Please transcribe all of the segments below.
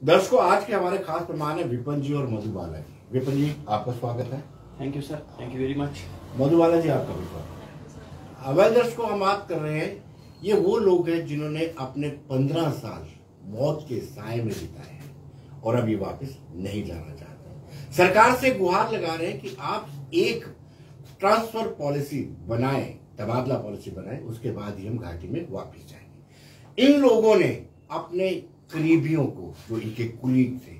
दर्शकों, आज के हमारे खास मेहमान है विपिन जी और मधुबाला जी। विपिन जी, आपका स्वागत है। Thank you sir, thank you very much. Madhubala ji, आपका भी स्वागत है। अवैध दर्शकों, हम बात कर रहे हैं, ये वो लोग हैं जिन्होंने अपने 15 साल मौत के साए में बिताए हैं और अब ये वापस नहीं जाना चाहते। सरकार से गुहार लगा रहे हैं कि आप एक ट्रांसफर पॉलिसी बनाएं, तबादला पॉलिसी बनाएं, उसके बाद ही हम घाटी में वापस जाएंगे। इन लोगों ने अपने करीबियों को, जो इनके कुलीग थे,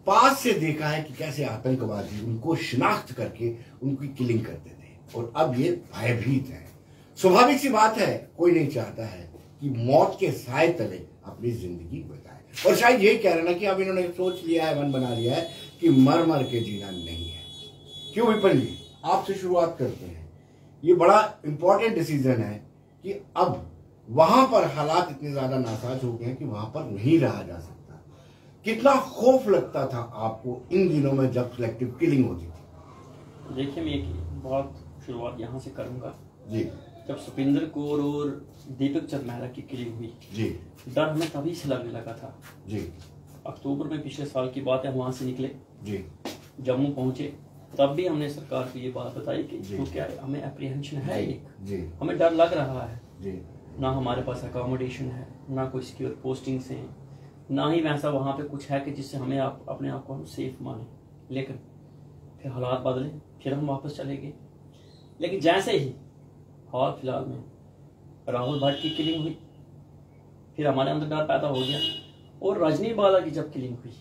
पास से देखा है कि कैसे आतंकवादी उनको शिनाख्त करके उनकी किलिंग करते थे और अब ये भयभीत है। स्वाभाविक सी बात है, कोई नहीं चाहता है कि मौत के साए तले अपनी जिंदगी बिताए। और शायद यही कह रहे ना कि अब इन्होंने सोच लिया है, मन बना लिया है कि मर मर के जीना नहीं है। क्यों विपिन जी, आपसे शुरुआत करते हैं। ये बड़ा इंपॉर्टेंट डिसीजन है कि अब वहां पर हालात इतने ज्यादा नासाज हो गए हैं कि वहां पर नहीं रहा जा सकता। कितना खौफ लगता था आपको इन दिनों में जब सिलेक्टिव किलिंग होती थी? देखिए, मैं एक बहुत शुरुआत यहाँ से करूँगा जी। जब सुपिंदर कौर और दीपक चंद मेहरा की किलिंग हुई जी, डर हमें तभी से लगने लगा था जी। अक्टूबर में पिछले साल की बात है, वहाँ से निकले जी, जम्मू पहुँचे, तब भी हमने सरकार को ये बात बताई कि जी। क्योंकि हमें अप्रीहेंशन है, जी, एक जी। हमें डर लग रहा है। जी, ना हमारे पास अकोमोडेशन है, ना कोई सिक्योर पोस्टिंग्स हैं, ना ही वैसा वहाँ पे कुछ है कि जिससे हमें अपने आप को हम सेफ माने। लेकिन फिर हालात बदले, फिर हम वापस चले गए। लेकिन जैसे ही हाल फिलहाल में राहुल भट्ट की किलिंग हुई, फिर हमारे अंदर डर पैदा हो गया। और रजनी बाला की जब किलिंग हुई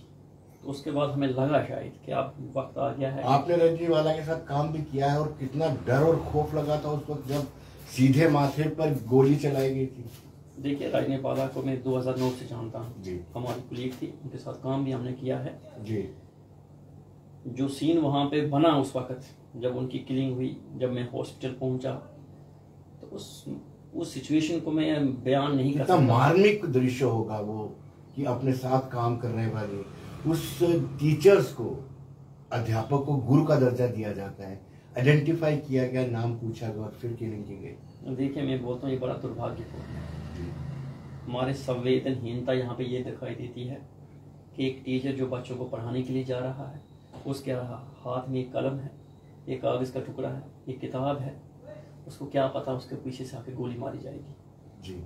तो उसके बाद हमें लगा शायद कि अब वक्त आ गया है। आपने रजनी वाला के साथ काम भी किया है और कितना डर और खौफ लगा था उस वक्त जब सीधे माथे पर गोली चलाई गई थी। देखिए, रजनी बाला को मैं 2009 से जानता हूँ जी। हमारी कुलीग थी, उनके साथ काम भी हमने किया है जी। जो सीन वहाँ पे बना उस वक्त जब उनकी किलिंग हुई, जब मैं हॉस्पिटल पहुंचा, तो उस सिचुएशन को मैं बयान नहीं कर सकता। मार्मिक दृश्य होगा वो कि अपने साथ काम करने वाले उस टीचर्स को, अध्यापक को गुरु का दर्जा दिया जाता है, आइडेंटिफाई किया गया, नाम पूछा गया और फिर किलिंग की गई। देखिए, मैं बोलता हूँ ये बड़ा दुर्भाग्यपूर्ण है। हमारे संवेदनहीनता यहाँ पे ये दिखाई देती है कि एक टीचर जो बच्चों को पढ़ाने के लिए जा रहा है, उसके हाथ में एक कलम है, एक कागज का टुकड़ा है, एक किताब है, उसको क्या पता उसके पीछे से आके गोली मारी जाएगी। जी।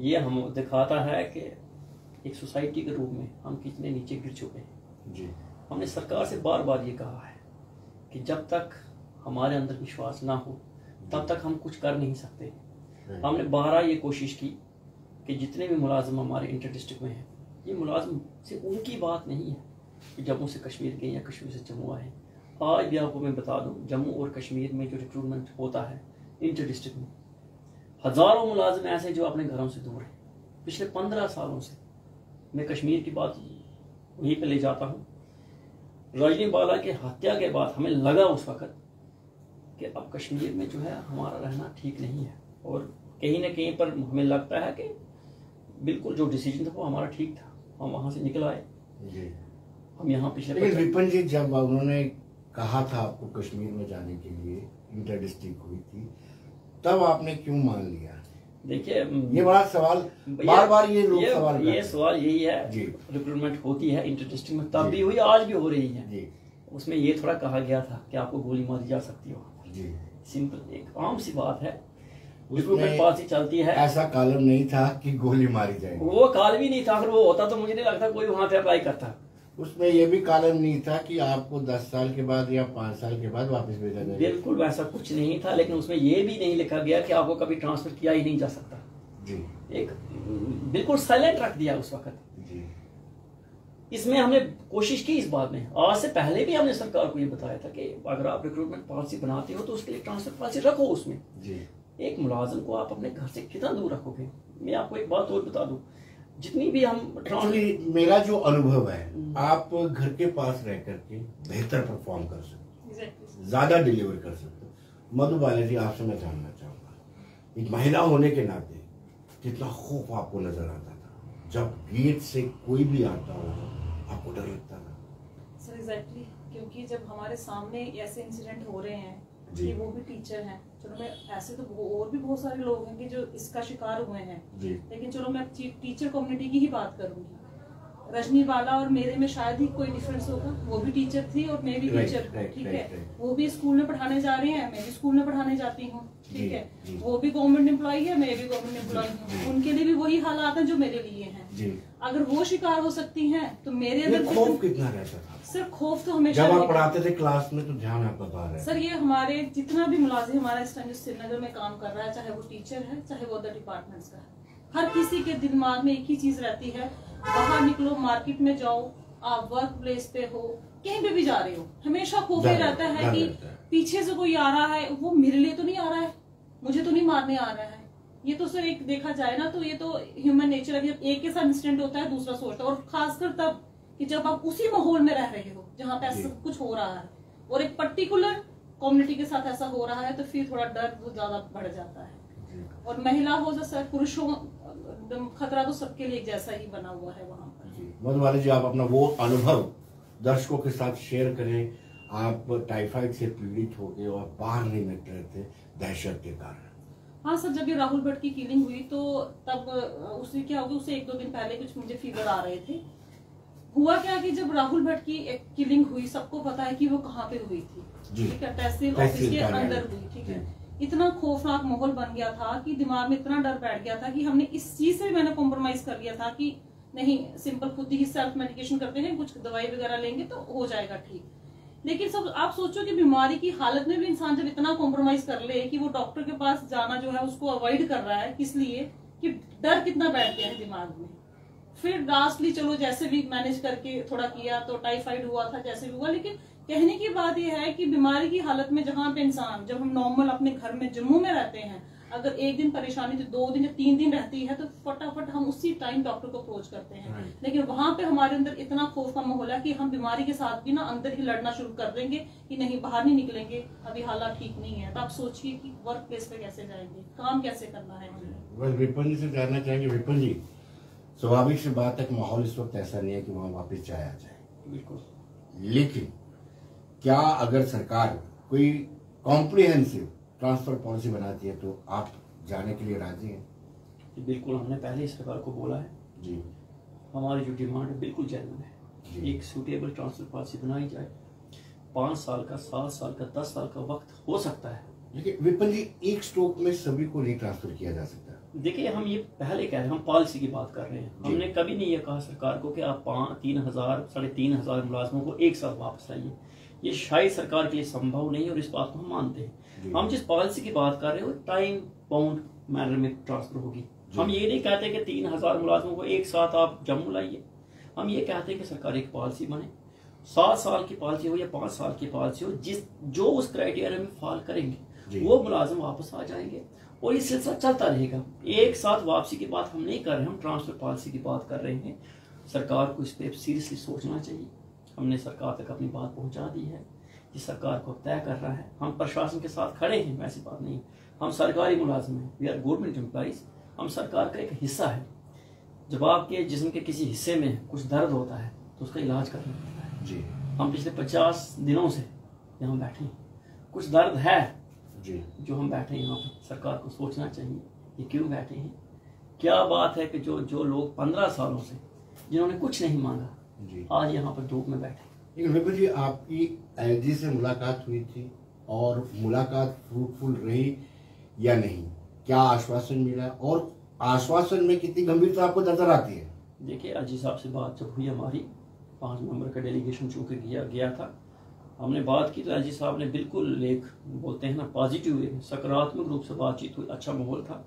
ये हम दिखाता है कि एक सोसाइटी के रूप में हम कितने नीचे गिर चुके हैं। जी। हमने सरकार से बार बार ये कहा है कि जब तक हमारे अंदर विश्वास ना हो तब तक हम कुछ कर नहीं सकते। हमने 12 ये कोशिश की कि जितने भी मुलाजिम हमारे इंटर डिस्ट्रिक्ट में हैं, ये मुलाजिम से उनकी बात नहीं है कि जम्मू से कश्मीर गए या कश्मीर से जम्मू आए। आज भी आपको मैं बता दूं, जम्मू और कश्मीर में जो रिक्रूटमेंट होता है इंटर डिस्ट्रिक्ट में, हज़ारों मुलाजिम ऐसे जो अपने घरों से दूर हैं। पिछले 15 सालों से मैं कश्मीर की बात वहीं पर ले जाता हूँ। रजनी बाला के हत्या के बाद हमें लगा उस वक्त कि अब कश्मीर में जो है हमारा रहना ठीक नहीं है, और कहीं ना कहीं पर हमें लगता है कि बिल्कुल जो डिसीजन था वो हमारा ठीक था, हम वहाँ से निकल आए। हम यहाँ पिछले। लेकिन विपिन जी, जब उन्होंने कहा था आपको कश्मीर में जाने के लिए, इंटर डिस्ट्रिक्ट हुई थी, तब आपने क्यों मान लिया? देखिए, ये बड़ा सवाल, बार बार ये लोग सवाल ये सवाल यही है जी। रिक्रूटमेंट होती है इंटर डिस्ट्रिक्ट में, तब भी हुई, आज भी हो रही है जी। उसमें ये थोड़ा कहा गया था कि आपको गोली मारी जा सकती हो जी। सिंपल एक आम सी बात है, रिक्रूटमेंट पॉलिसी चलती है। ऐसा कॉलम नहीं था कि गोली मारी जाएगी, वो कॉलम ही नहीं था। अगर वो होता तो मुझे नहीं लगता कोई वहां पे अप्लाई करता। उसमें ये भी कॉलम नहीं था कि आपको 10 साल के बाद या 5 साल के बाद वापस भेजा जाएगा। बिल्कुल वैसा कुछ नहीं था, लेकिन उसमें ये भी नहीं लिखा गया कि आपको कभी ट्रांसफर किया ही नहीं जा सकता जी। एक बिल्कुल साइलेंट रख दिया उस वक्त जी। इसमें हमने कोशिश की इस बात में, आज से पहले भी हमने सरकार को ये बताया था कि अगर आप रिक्रूटमेंट पॉलिसी बनाते हो तो उसके लिए ट्रांसफर पॉलिसी रखो उसमें जी। एक मुलाजिम को आप अपने घर से कितना दूर रखोगे? मैं आपको एक बात और बता दूं, जितनी भी हम मेरा जो अनुभव है, आप घर के पास रह करके बेहतर परफॉर्म कर सकते, ज्यादा डिलीवर कर सकते। मधुबाला जी, आपसे मैं जानना चाहूंगा, एक महिला होने के नाते कितना खौफ आपको नजर आता था जब गेट से कोई भी आता होगा, आपको डर लगता था? सर एग्जैक्टली, क्योंकि जब हमारे सामने ऐसे इंसिडेंट हो रहे हैं कि वो भी टीचर हैं, चलो मैं ऐसे तो और भी बहुत सारे लोग हैं कि जो इसका शिकार हुए हैं, लेकिन चलो मैं टीचर कम्युनिटी की ही बात करूंगी। रजनी वाला और मेरे में शायद ही कोई डिफरेंस होगा। वो भी टीचर थी और मैं भी टीचर, ठीक है। वो भी स्कूल में पढ़ाने जा रही हैं, मैं भी स्कूल में पढ़ाने जाती हूँ, ठीक है। वो भी गवर्नमेंट एम्प्लॉई है, मैं भी गवर्नमेंट एम्प्लॉई हूँ। उनके लिए भी वही हालात है जो मेरे लिए हैं। अगर वो शिकार हो सकती हैं तो मेरे अंदर खौफ कितना रहता था? सर खौफ तो हमेशा, जब आप पढ़ाते थे क्लास में तो ध्यान आपका बाहर है। सर ये हमारे जितना भी मुलाजिम हमारा इस टाइम जो श्रीनगर में काम कर रहा है, चाहे वो टीचर है चाहे वो अदर डिपार्टमेंट्स का है, हर किसी के दिमाग में एक ही चीज रहती है, बाहर निकलो, मार्केट में जाओ, आप वर्क प्लेस पे हो, कहीं पे भी जा रहे हो, हमेशा खौफ ये रहता है कि पीछे से कोई आ रहा है, वो मेरे लिए तो नहीं आ रहा है, मुझे तो नहीं मारने आ रहा है। ये तो सर एक देखा जाए ना तो ये तो ह्यूमन नेचर है। जब एक के साथ इंसिडेंट होता है दूसरा सोचता है, और खासकर तब कि जब आप उसी माहौल में रह रहे हो जहाँ पे ऐसा सब कुछ हो रहा है और एक पर्टिकुलर कम्युनिटी के साथ ऐसा हो रहा है, तो फिर थोड़ा डर बहुत ज्यादा बढ़ जाता है। और महिला हो जैसा पुरुष हो, खतरा तो सबके लिए एक जैसा ही बना हुआ है वहाँ पर। मधुबाला जी, आप अपना वो अनुभव दर्शकों के साथ शेयर करें। आप टाइफाइड से पीड़ित हो गए और बाहर नहीं निकल रहे थे दहशत के कारण। हाँ सर, जब ये राहुल भट्ट की किलिंग हुई तो तब उससे क्या हो गया, उससे 1-2 दिन पहले कुछ मुझे फीवर आ रहे थे। हुआ क्या कि जब राहुल भट्ट की एक किलिंग हुई, सबको पता है कि वो कहाँ पे हुई थी, ठीक है, तहसील ऑफिस के अंदर हुई, ठीक है। इतना खौफनाक माहौल बन गया था कि दिमाग में इतना डर बैठ गया था कि हमने इस चीज से मैंने कॉम्प्रोमाइज कर लिया था कि नहीं, सिंपल खुद ही सेल्फ मेडिकेशन करते हैं, कुछ दवाई वगैरह लेंगे तो हो जाएगा ठीक। लेकिन सब आप सोचो कि बीमारी की हालत में भी इंसान जब इतना कॉम्प्रोमाइज कर ले कि वो डॉक्टर के पास जाना जो है उसको अवॉइड कर रहा है, किस लिए कि डर कितना बैठ गया है दिमाग में। फिर लास्टली चलो जैसे भी मैनेज करके थोड़ा किया तो टाइफाइड हुआ था, जैसे भी हुआ। लेकिन कहने की बात यह है कि बीमारी की हालत में जहाँ पे इंसान, जब हम नॉर्मल अपने घर में जम्मू में रहते हैं, अगर एक दिन परेशानी तो 2 दिन या 3 दिन रहती है तो फटाफट हम उसी टाइम डॉक्टर को अप्रोच करते हैं। लेकिन वहां पे हमारे अंदर इतना खौफ का माहौल है कि हम बीमारी के साथ भी ना अंदर ही लड़ना शुरू कर देंगे कि नहीं, बाहर नहीं निकलेंगे, अभी हालात ठीक नहीं है। तो आप सोचिए कि वर्क प्लेस पे कैसे जाएंगे, काम कैसे करना है हमें। विपिन जी से जानना चाहेंगे। विपिन जी, स्वाभाविक सी बात है कि माहौल इस वक्त ऐसा नहीं है कि वहां वापस जाया जाए, बिल्कुल। लेकिन क्या अगर सरकार कोई कॉम्प्रिहेंसिव ट्रांसफर पॉलिसी बनाती है तो आप जाने के लिए राजी हैं? बिल्कुल, हमने पहले ही सरकार को बोला है जी, हमारी जो डिमांड है बिल्कुल जेन्युइन है। एक सूटेबल ट्रांसफर पॉलिसी बनाई जाए। 5 साल का, 7 साल का, 10 साल का वक्त हो सकता है। लेकिन विपिन जी, एक स्ट्रोक में सभी को नहीं ट्रांसफर किया जा सकता। देखिए, हम ये पहले कह रहे हैं, हम पॉलिसी की बात कर रहे हैं। हमने कभी नहीं ये कहा सरकार को कि आप 3,000 3,500 मुलाजमों को एक साथ वापस लाइए। ये शायद सरकार के लिए संभव नहीं है और इस बात को हम मानते हैं। हम जिस पॉलिसी की बात कर रहे हैं वो टाइम बाउंड मैनर में ट्रांसफर होगी। हम ये नहीं कहते कि 3,000 मुलाजमों को एक साथ आप जम्मू लाइए। हम ये कहते हैं कि सरकार एक पॉलिसी बने, 7 साल की पॉलिसी हो या 5 साल की पॉलिसी हो, जो उस क्राइटेरिया में फॉल करेंगे वो मुलाजिम वापस आ जाएंगे और ये सिलसिला चलता रहेगा। एक साथ वापसी की बात हम नहीं कर रहे, हम ट्रांसफर पॉलिसी की बात कर रहे हैं। सरकार को इस पर सीरियसली सोचना चाहिए। हमने सरकार तक अपनी बात पहुंचा दी है कि सरकार को तय कर रहा है। हम प्रशासन के साथ खड़े हैं, वैसी बात नहीं। हम सरकारी मुलाजिम हैं, वी आर गवर्नमेंट एम्प्लॉइज। हम सरकार का एक हिस्सा है। जब आपके जिस्म के किसी हिस्से में कुछ दर्द होता है तो उसका इलाज करना पड़ता है जी। हम पिछले 50 दिनों से यहाँ बैठे हैं, कुछ दर्द है जी जो हम बैठे हैं यहाँ पर। सरकार को सोचना चाहिए ये क्यों बैठे हैं। क्या बात है कि जो लोग 15 सालों से जिन्होंने कुछ नहीं मांगा जी, आज यहाँ पर धूप में बैठे। लेकिन विपिन जी, आपकी एलजी से मुलाकात हुई थी और मुलाकात फ्रूटफुल रही या नहीं? क्या आश्वासन मिला और आश्वासन में कितनी गंभीरता आपको नजर आती है? देखिए, अजी साहब से बात जब हुई हमारी, 5 मेंबर का डेलीगेशन चूंकि गया था, हमने बात की तो अजी साहब ने बिल्कुल एक बोलते हैं ना पॉजिटिव वे, सकारात्मक रूप से बातचीत हुई, अच्छा माहौल था।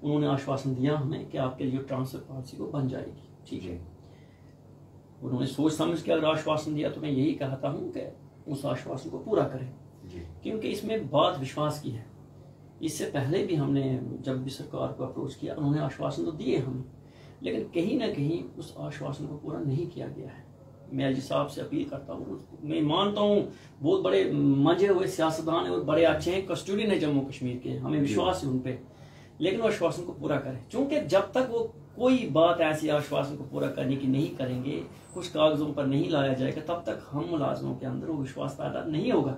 उन्होंने आश्वासन दिया हमें कि आपके लिए ट्रांसफर पॉलिसी को बन जाएगी, ठीक है। उन्होंने सोच समझ के अगर आश्वासन दिया तो मैं यही कहता हूँ कि उस आश्वासन को पूरा करें, क्योंकि इसमें बात विश्वास की है। इससे पहले भी हमने जब भी सरकार को अप्रोच किया, उन्होंने आश्वासन तो दिए हमें, लेकिन कहीं ना कहीं उस आश्वासन को पूरा नहीं किया गया है। मैं अजी साहब से अपील करता हूँ, मैं मानता हूँ बहुत बड़े मंजे हुए सियासतदान हैं और बड़े अच्छे हैं, कस्टोडियन है जम्मू कश्मीर के, हमें विश्वास है उन पे, लेकिन वो आश्वासन को पूरा करें। क्योंकि जब तक वो कोई बात ऐसी आश्वासन को पूरा करने की नहीं करेंगे, कुछ कागजों पर नहीं लाया जाएगा, तब तक हम मुलाजमों के अंदर वो विश्वास पैदा नहीं होगा।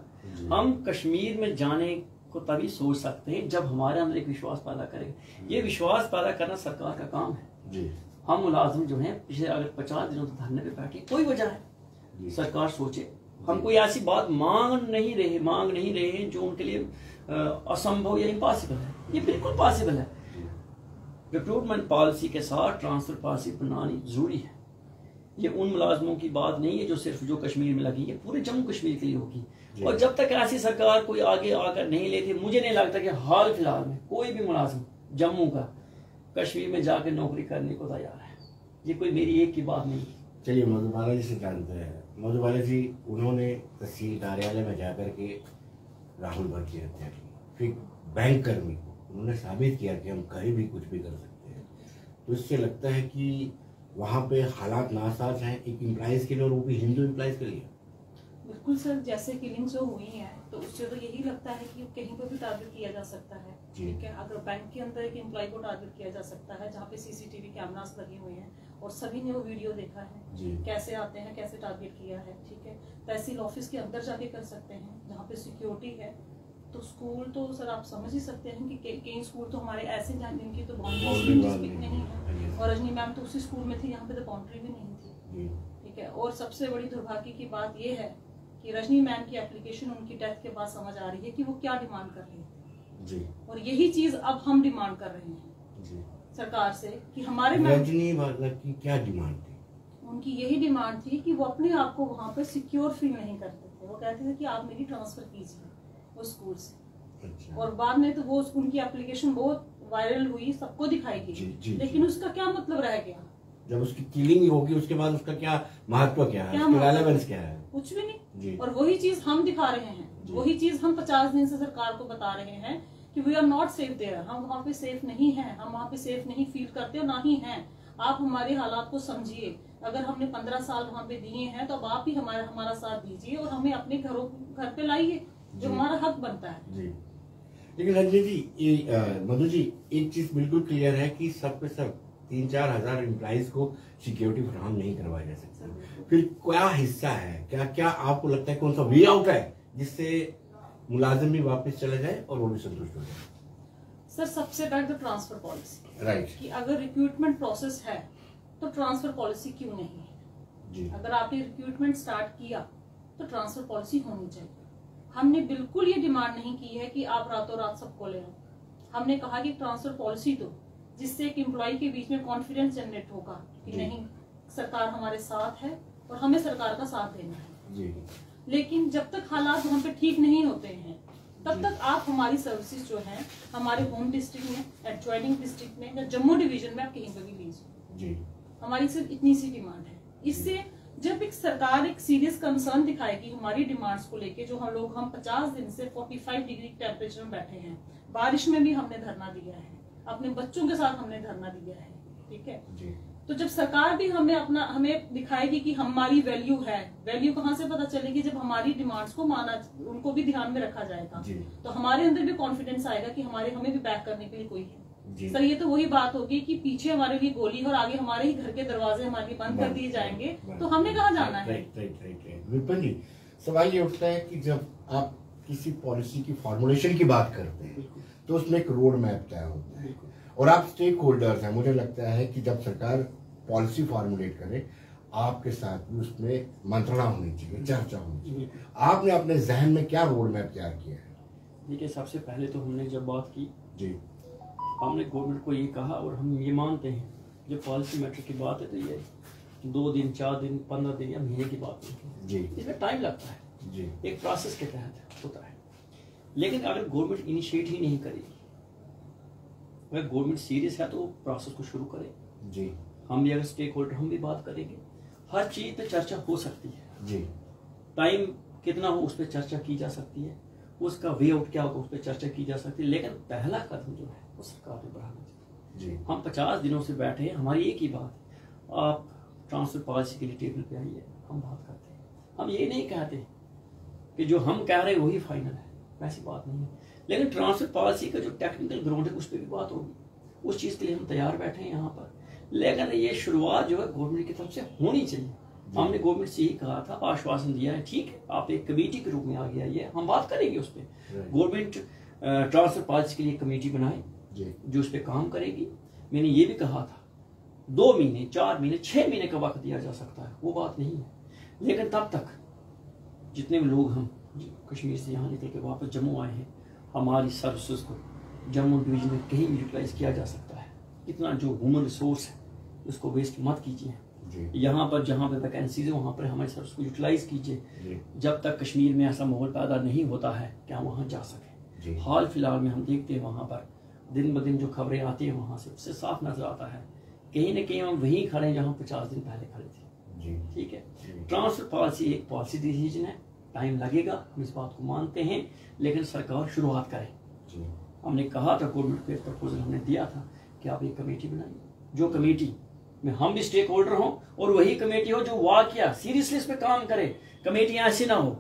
हम कश्मीर में जाने को तभी सोच सकते हैं जब हमारे अंदर एक विश्वास पैदा करें। ये विश्वास पैदा करना सरकार का काम है जी। हम मुलाजिम जो हैं पिछले अगर 50 दिनों से धरने पे बैठे, कोई वजह है, सरकार सोचे। हम कोई ऐसी बात मांग नहीं रहे हैं जो उनके लिए असंभव या इम्पॉसिबल है। ये बिल्कुल पॉसिबल है। रिक्रूटमेंट पॉलिसी के साथ ट्रांसफर पॉलिसी बनानी जरूरी है। ये उन मुलाजमों की बात नहीं है जो सिर्फ जो कश्मीर में लगी है, पूरे जम्मू कश्मीर के लिए होगी। और जब तक ऐसी सरकार कोई आगे आकर नहीं लेती, मुझे नहीं लगता कि हाल फिलहाल में कोई भी मुलाजिम जम्मू का कश्मीर में जाकर नौकरी करने को तैयार है। ये कोई मेरी एक की बात नहीं है। चलिए मधुबाला जी से जानते हैं। मधुबाला जी, उन्होंने तहसील कार्यालय में जाकर के राहुल भट्ट की हत्या की, फिर बैंक कर्मी को उन्होंने साबित किया कि हम कहीं भी कुछ भी कर सकते हैं। तो इससे लगता है कि वहाँ पे हालात नासाज हैं एक एम्प्लॉइज के लिए, और वो भी हिंदू एम्प्लॉइज के लिए। बिल्कुल सर, जैसे किलिंग जो हुई है तो उससे तो यही लगता है कि कहीं पर भी टारगेट किया जा सकता है। ठीक है, अगर बैंक के अंदर एक एम्प्लॉय को टारगेट किया जा सकता है जहाँ पे सीसीटीवी कैमरास लगे हुए हैं और सभी ने वो वीडियो देखा है कैसे आते हैं, कैसे टारगेट किया है। ठीक है, तहसील ऑफिस के अंदर जाके कर सकते हैं जहाँ पे सिक्योरिटी है। तो स्कूल तो सर आप समझ ही सकते हैं कि कई स्कूल तो हमारे ऐसे हैं जिनकी तो बाउंड्री नहीं है, और रजनी मैम तो उसी स्कूल में थी यहाँ पे तो बाउंड्री भी नहीं थी। ठीक है, और सबसे बड़ी दुर्भाग्य की बात यह है कि रजनी मैम की एप्लीकेशन उनकी डेथ के बाद समझ आ रही है कि वो क्या डिमांड कर रही है जी। और यही चीज अब हम डिमांड कर रहे हैं जी सरकार से कि हमारे रजनी की क्या डिमांड थी? उनकी यही डिमांड थी कि वो अपने आप को वहाँ पे सिक्योर फील नहीं करते थे। वो कहते थे कि आप मेरी ट्रांसफर कीजिए उस स्कूल से। अच्छा। और बाद में तो वो उनकी एप्लीकेशन बहुत वायरल हुई, सबको दिखाई गई, लेकिन उसका क्या मतलब रह गया? जब उसकी किलिंग होगी उसके बाद उसका क्या महत्व, क्या है, रेलेवेंस क्या है? कुछ भी नहीं। और वही चीज हम दिखा रहे हैं, वही चीज हम 50 दिन से सरकार को बता रहे हैं कि we are not safe there. हम वहाँ पे सेफ नहीं हैं, हम वहाँ पे सेफ नहीं फील करते और ना ही हैं। आप हमारे हालात को समझिए। अगर हमने 15 साल वहाँ पे दिए हैं तो अब आप ही हमारा साथ दीजिए और हमें अपने घर पे लाइए, जो हमारा हक बनता है जी। लेकिन रंजनी जी, मधु जी, एक चीज बिल्कुल क्लियर है कि सब पे सब 3-4 हजार एम्प्लॉइज को सिक्योरिटी फराहम नहीं करवाया जा सकता। फिर क्या हिस्सा है, क्या आपको लगता है कौन सा वे आउट है जिससे मुलाजिम भी वापस चला जाए और वो भी संतुष्ट हो जाए? सर, सबसे पहले तो ट्रांसफर पॉलिसी, राइट, कि अगर रिक्रूटमेंट प्रोसेस है तो ट्रांसफर पॉलिसी क्यों नहीं है जी। अगर आपने रिक्रूटमेंट स्टार्ट किया तो ट्रांसफर पॉलिसी होनी चाहिए। हमने बिल्कुल ये डिमांड नहीं की है कि आप रातों रात सबको ले लो। हमने कहा कि ट्रांसफर पॉलिसी दो जिससे एक एम्प्लॉय के बीच में कॉन्फिडेंस जनरेट होगा कि नहीं, सरकार हमारे साथ है और हमें सरकार का साथ देना है जी। लेकिन जब तक हालात वहाँ पे ठीक नहीं होते हैं तब तक आप हमारी सर्विसेज जो है हमारे होम डिस्ट्रिक्ट में, एडजॉइनिंग डिस्ट्रिक्ट में या जम्मू डिवीजन में आप कहीं पर भी लीजिए जी। हमारी सिर्फ इतनी सी डिमांड है। इससे जब एक सरकार एक सीरियस कंसर्न दिखाएगी हमारी डिमांड्स को लेके, जो हम 50 दिन से 45 डिग्री टेम्परेचर में बैठे हैं, बारिश में भी हमने धरना दिया है, अपने बच्चों के साथ हमने धरना दिया है, ठीक है जी। तो जब सरकार भी हमें दिखाएगी कि हमारी वैल्यू है, वैल्यू कहाँ से पता चलेगी? जब हमारी डिमांड्स को उनको भी ध्यान में रखा जाएगा तो हमारे अंदर भी कॉन्फिडेंस आएगा कि हमें भी बैक करने के लिए कोई है। सर, ये तो वही बात होगी कि पीछे हमारे लिए गोली और आगे हमारे ही घर के दरवाजे हमारे लिए बंद कर दिए जाएंगे तो हमने कहाँ जाना है? राइट। विपिन जी, सवाल ये उठता है कि जब आप किसी पॉलिसी की फॉर्मुलेशन की बात करते हैं तो उसमें एक रोड मैप तय होता है और आप स्टेक होल्डर्स हैं। मुझे लगता है कि जब सरकार पॉलिसी फॉर्मुलेट करे आपके साथ भी उसमें मंत्रणा होनी चाहिए, चर्चा होनी चाहिए। आपने अपने जहन में क्या रोड मैप तैयार किया है? देखिए, सबसे पहले तो हमने जब बात की जी, हमने गवर्नमेंट को ये कहा और हम ये मानते हैं जब पॉलिसी मैटर की बात है तो ये 2 दिन, 4 दिन, 15 दिन या महीने की बात नहीं जी। इसमें टाइम लगता है जी, एक प्रोसेस के तहत होता है। लेकिन अगर गवर्नमेंट इनिशिएट ही नहीं करेगी, अगर गवर्नमेंट सीरियस है तो प्रोसेस को शुरू करे जी। हम भी अगर स्टेक होल्डर हम भी बात करेंगे, हर चीज पे चर्चा हो सकती है जी। टाइम कितना हो उस पर चर्चा की जा सकती है, उसका वे आउट क्या होगा उस पर चर्चा की जा सकती है। लेकिन पहला कदम जो है वो सरकार ने बढ़ाना चाहिए जी। हम 50 दिनों से बैठे हैं, हमारी एक ही बात है, आप ट्रांसफर पॉलिसी के लिए टेबल पे आइए, हम बात करते हैं। हम ये नहीं कहते कि जो हम कह रहे हैं वही फाइनल है, वैसी बात नहीं है। लेकिन ट्रांसफर पॉलिसी का जो टेक्निकल ग्राउंड है उस पर भी बात होगी, उस चीज के लिए हम तैयार बैठे हैं यहाँ पर। लेकिन ये शुरुआत जो है गवर्नमेंट की तरफ से होनी चाहिए। हमने गवर्नमेंट से ही कहा था, आश्वासन दिया है, ठीक है आप एक कमेटी के रूप में आ गया, ये हम बात करेंगे उस पर। गवर्नमेंट ट्रांसफर पॉलिसी के लिए कमेटी बनाए जो उस पर काम करेगी। मैंने ये भी कहा था 2 महीने, 4 महीने, 6 महीने का वक्त दिया जा सकता है, वो बात नहीं है। लेकिन तब तक जितने भी लोग हम कश्मीर से यहाँ निकल के वापस जम्मू आए हैं, हमारी सर्विसेज को जम्मू डिवीजन में कहीं यूटिलाइज किया जा सकता है। इतना जो ह्यूमन रिसोर्स है उसको वेस्ट मत कीजिए। यहाँ पर जहाँ पे वैकेंसीज है वहाँ पर हमारी सर्विस को यूटिलाइज कीजिए, जब तक कश्मीर में ऐसा माहौल पैदा नहीं होता है कि हम वहाँ जा सकें। हाल फिलहाल में हम देखते हैं वहाँ पर दिन ब दिन जो खबरें आती हैं वहाँ से उससे साफ नजर आता है कहीं ना कहीं हम वहीं खड़े हैं जहाँ 50 दिन पहले खड़े थे। ठीक है, ट्रांसफर पॉलिसी एक पॉलिसी डिसीजन है, टाइम लगेगा, हम इस बात को मानते हैं, लेकिन सरकार शुरुआत करे। हमने कहा था, गवर्नमेंट को एक प्रपोजल हमने दिया था कि आप एक कमेटी बनाइए, जो कमेटी में हम भी स्टेक होल्डर हों और वही कमेटी हो जो वाकया सीरियसली इस पे काम करे। कमेटियां ऐसी ना हो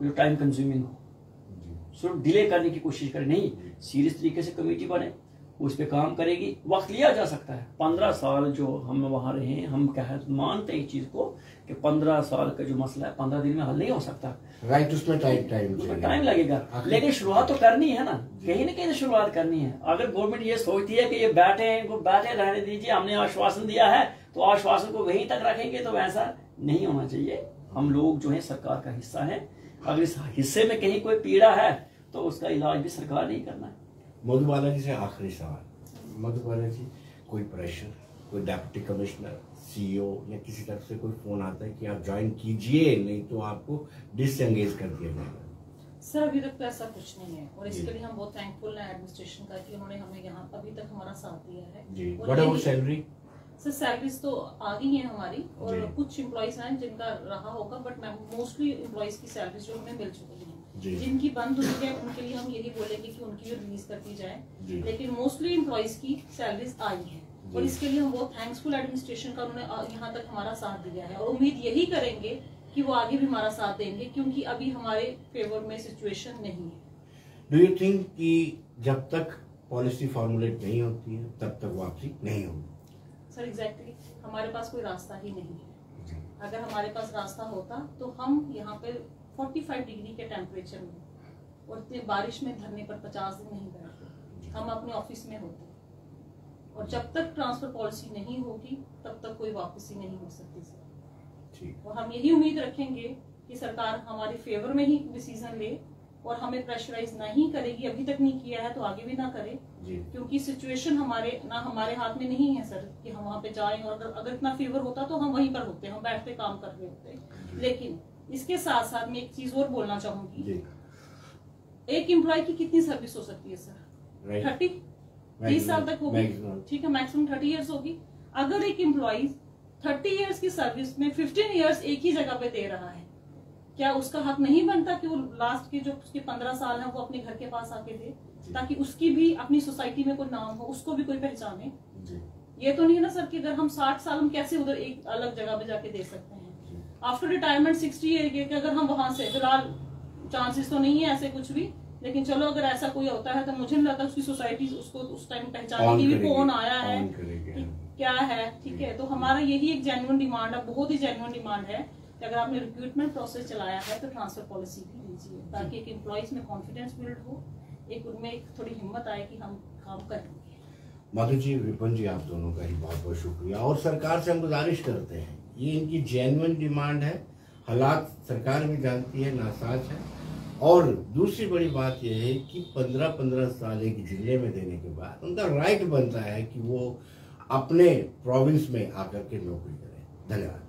जो टाइम कंज्यूमिंग हो, सिर्फ डिले करने की कोशिश करे, नहीं, सीरियस तरीके से कमेटी बने, उस पर काम करेगी, वक्त लिया जा सकता है। 15 साल जो हम वहाँ रहे हैं, हम मानते हैं इस चीज को कि 15 साल का जो मसला है 15 दिन में हल नहीं हो सकता, राइट, उसमें टाइम लगेगा, लेकिन शुरुआत तो करनी है ना, कहीं ना कहीं शुरुआत करनी है। अगर गवर्नमेंट ये सोचती है कि ये बैठे रहने दीजिए, हमने आश्वासन दिया है तो आश्वासन को वहीं तक रखेंगे, तो वैसा नहीं होना चाहिए। हम लोग जो है सरकार का हिस्सा है, अगर इस हिस्से में कहीं कोई पीड़ा है तो उसका इलाज भी सरकार नहीं करना है। मधुबाला जी से आखिरी सवाल, मधुबाला जी, कोई प्रेशर, कोई डिप्टी कमिश्नर, सीईओ या किसी तरफ से कोई फोन आता है कि आप ज्वाइन कीजिए, नहीं तो आपको डिसएंगेज कर दिया जाएगा? सर अभी तक तो ऐसा कुछ नहीं है, और इसके लिए हम बहुत थैंकफुल हैं एडमिनिस्ट्रेशन का कि उन्होंने हमें यहाँ अभी तक हमारा साथ दिया है। जी, what about salary? Sir salaries तो आ गई है हमारी, और कुछ एम्प्लॉइज हैं जिनका रहा होगा, बट मोस्टली एम्प्लॉइज की सैलरीज जो हमें मिल चुकी है। जिनकी बंद हुई है उनके लिए हम यही बोलेंगे कि उनकी भी रिलीज कर दी जाए, लेकिन मोस्टली एम्प्लॉइज की सैलरीज आई है, और इसके लिए हम बहुत थैंक्सफुल एडमिनिस्ट्रेशन का, उन्होंने यहाँ तक हमारा साथ दिया है, और उम्मीद यही करेंगे कि वो आगे भी हमारा साथ देंगे, क्योंकि अभी हमारे फेवर में सिचुएशन नहीं है। डू यू थिंक कि जब तक पॉलिसी फॉर्मुलेट नहीं होती है तब तक वापसी नहीं होगी? सर एग्जैक्टली, हमारे पास कोई रास्ता ही नहीं है। अगर हमारे पास रास्ता होता तो हम यहाँ पे 45 डिग्री के टेम्परेचर में और इतने बारिश में धरने पर 50 दिन नहीं बैठते, हम अपने ऑफिस में होते। और जब तक ट्रांसफर पॉलिसी नहीं होगी तब तक कोई वापसी नहीं हो सकती सर। और हम यही उम्मीद रखेंगे कि सरकार हमारे फेवर में ही डिसीजन ले और हमें प्रेशराइज नहीं करेगी, अभी तक नहीं किया है तो आगे भी ना करे, क्योंकि सिचुएशन हमारे हाथ में नहीं है सर कि हम वहाँ पे जाएं, और अगर इतना फीवर होता तो हम वहीं पर होते, हम बैठ पे काम कर रहे होते। लेकिन इसके साथ साथ मैं एक चीज और बोलना चाहूंगी, एक एम्प्लॉय की कितनी सर्विस हो सकती है सर? 30 साल तक होगी, ठीक है, मैक्सिमम 30 इयर्स होगी। अगर एक एम्प्लॉय 30 इयर्स की सर्विस में 15 इयर्स एक ही जगह पे दे रहा है, क्या उसका हक नहीं बनता कि वो लास्ट के जो उसके 15 साल है वो अपने घर के पास आके दे, ताकि उसकी भी अपनी सोसाइटी में कोई नाम हो, उसको भी कोई पहचाने? ये तो नहीं ना सर कि अगर हम 60 साल हम कैसे उधर एक अलग जगह पे जाके दे सकते हैं? आफ्टर रिटायरमेंट 60 ईयर के अगर हम वहां से, फिलहाल चांसेस तो नहीं है ऐसे कुछ भी, लेकिन चलो अगर ऐसा कोई होता है तो मुझे नहीं लगता उसकी सोसाइटी उसको उस टाइम पहचानेगी भी कौन आया है, क्या है। ठीक है, तो हमारा यही एक जेन्युइन डिमांड है, बहुत ही जेन्युइन डिमांड है कि अगर आपने रिक्रूटमेंट प्रोसेस चलाया है तो ट्रांसफर पॉलिसी भी दीजिए, ताकि एक एम्प्लॉइज में कॉन्फिडेंस बिल्ड हो, एक उनमें एक थोड़ी हिम्मत आए कि हम काम करेंगे। माधु जी, विपिन जी, आप दोनों का ही बहुत बहुत शुक्रिया, और सरकार से हम गुजारिश करते हैं, ये इनकी जेन्युइन डिमांड है, हालात सरकार भी जानती है, नासाज है, और दूसरी बड़ी बात यह है कि 15-15 साल एक जिले में देने के बाद उनका राइट बनता है कि वो अपने प्रोविंस में आकर के नौकरी करें। धन्यवाद।